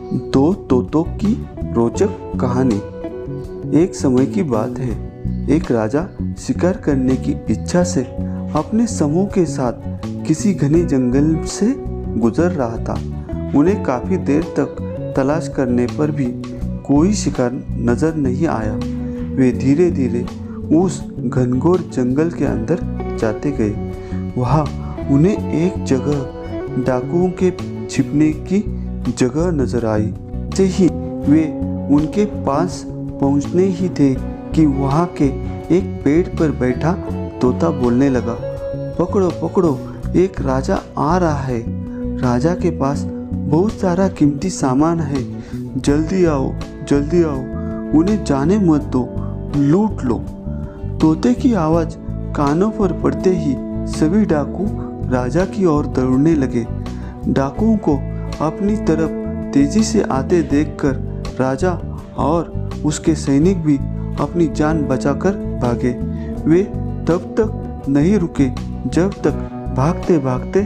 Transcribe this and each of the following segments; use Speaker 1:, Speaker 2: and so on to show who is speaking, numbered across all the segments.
Speaker 1: दो तोतों की रोचक कहानी। एक समय की बात है, एक राजा शिकार करने की इच्छा से अपने समूह के साथ किसी घने जंगल से गुजर रहा था। उन्हें काफी देर तक तलाश करने पर भी कोई शिकार नजर नहीं आया। वे धीरे धीरे उस घनघोर जंगल के अंदर जाते गए। वहाँ उन्हें एक जगह डाकुओं के छिपने की जगह नजर आई। जैसे ही वे उनके पास पहुंचने ही थे कि वहाँ के एक पेड़ पर बैठा तोता बोलने लगा, पकड़ो पकड़ो, एक राजा आ रहा है। राजा के पास बहुत सारा कीमती सामान है, जल्दी आओ जल्दी आओ, उन्हें जाने मत दो, लूट लो। तोते की आवाज़ कानों पर पड़ते ही सभी डाकू राजा की ओर दौड़ने लगे। डाकुओं को अपनी तरफ तेजी से आते देखकर राजा और उसके सैनिक भी अपनी जान बचाकर भागे। वे तब तक नहीं रुके जब तक भागते भागते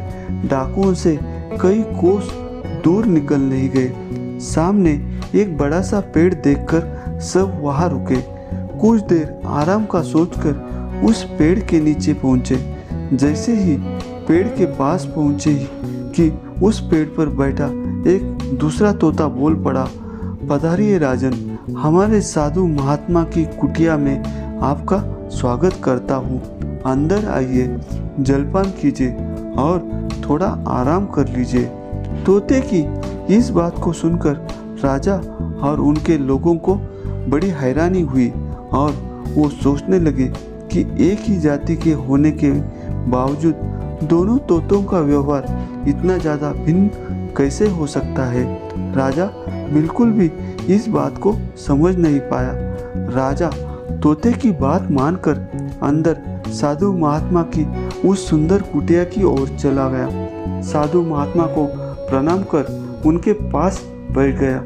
Speaker 1: डाकुओं से कई कोस दूर निकल नहीं गए। सामने एक बड़ा सा पेड़ देखकर सब वहां रुके। कुछ देर आराम का सोचकर उस पेड़ के नीचे पहुंचे। जैसे ही पेड़ के पास पहुंचे ही कि उस पेड़ पर बैठा एक दूसरा तोता बोल पड़ा, पधारिए राजन, हमारे साधु महात्मा की कुटिया में आपका स्वागत करता हूँ। अंदर आइए, जलपान कीजिए और थोड़ा आराम कर लीजिए। तोते की इस बात को सुनकर राजा और उनके लोगों को बड़ी हैरानी हुई और वो सोचने लगे कि एक ही जाति के होने के बावजूद दोनों तोतों का व्यवहार इतना ज़्यादा भिन्न कैसे हो सकता है। राजा बिल्कुल भी इस बात को समझ नहीं पाया। राजा तोते की बात मानकर अंदर साधु महात्मा की उस सुंदर कुटिया की ओर चला गया। साधु महात्मा को प्रणाम कर उनके पास बैठ गया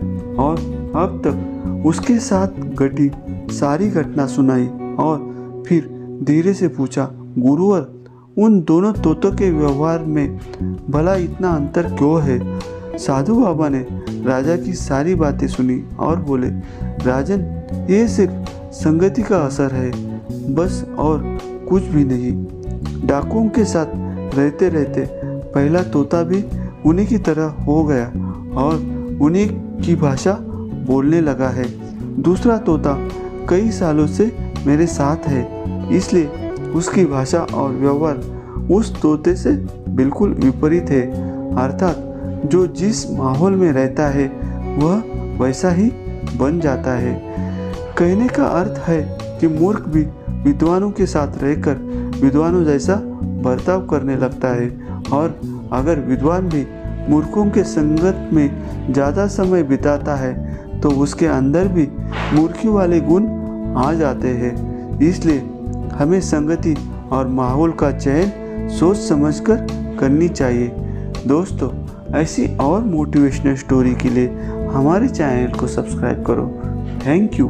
Speaker 1: और अब तक उसके साथ घटी सारी घटना सुनाई और फिर धीरे से पूछा, गुरुवर, उन दोनों तोतों के व्यवहार में भला इतना अंतर क्यों है? साधु बाबा ने राजा की सारी बातें सुनी और बोले, राजन, ये सिर्फ संगति का असर है, बस और कुछ भी नहीं। डाकुओं के साथ रहते रहते पहला तोता भी उन्हीं की तरह हो गया और उन्हीं की भाषा बोलने लगा है। दूसरा तोता कई सालों से मेरे साथ है, इसलिए उसकी भाषा और व्यवहार उस तोते से बिल्कुल विपरीत है। अर्थात जो जिस माहौल में रहता है वह वैसा ही बन जाता है। कहने का अर्थ है कि मूर्ख भी विद्वानों के साथ रहकर विद्वानों जैसा बर्ताव करने लगता है और अगर विद्वान भी मूर्खों के संगत में ज़्यादा समय बिताता है तो उसके अंदर भी मूर्खी वाले गुण आ जाते हैं। इसलिए हमें संगति और माहौल का चयन सोच समझकर करनी चाहिए। दोस्तों, ऐसी और मोटिवेशनल स्टोरी के लिए हमारे चैनल को सब्सक्राइब करो। Thank you.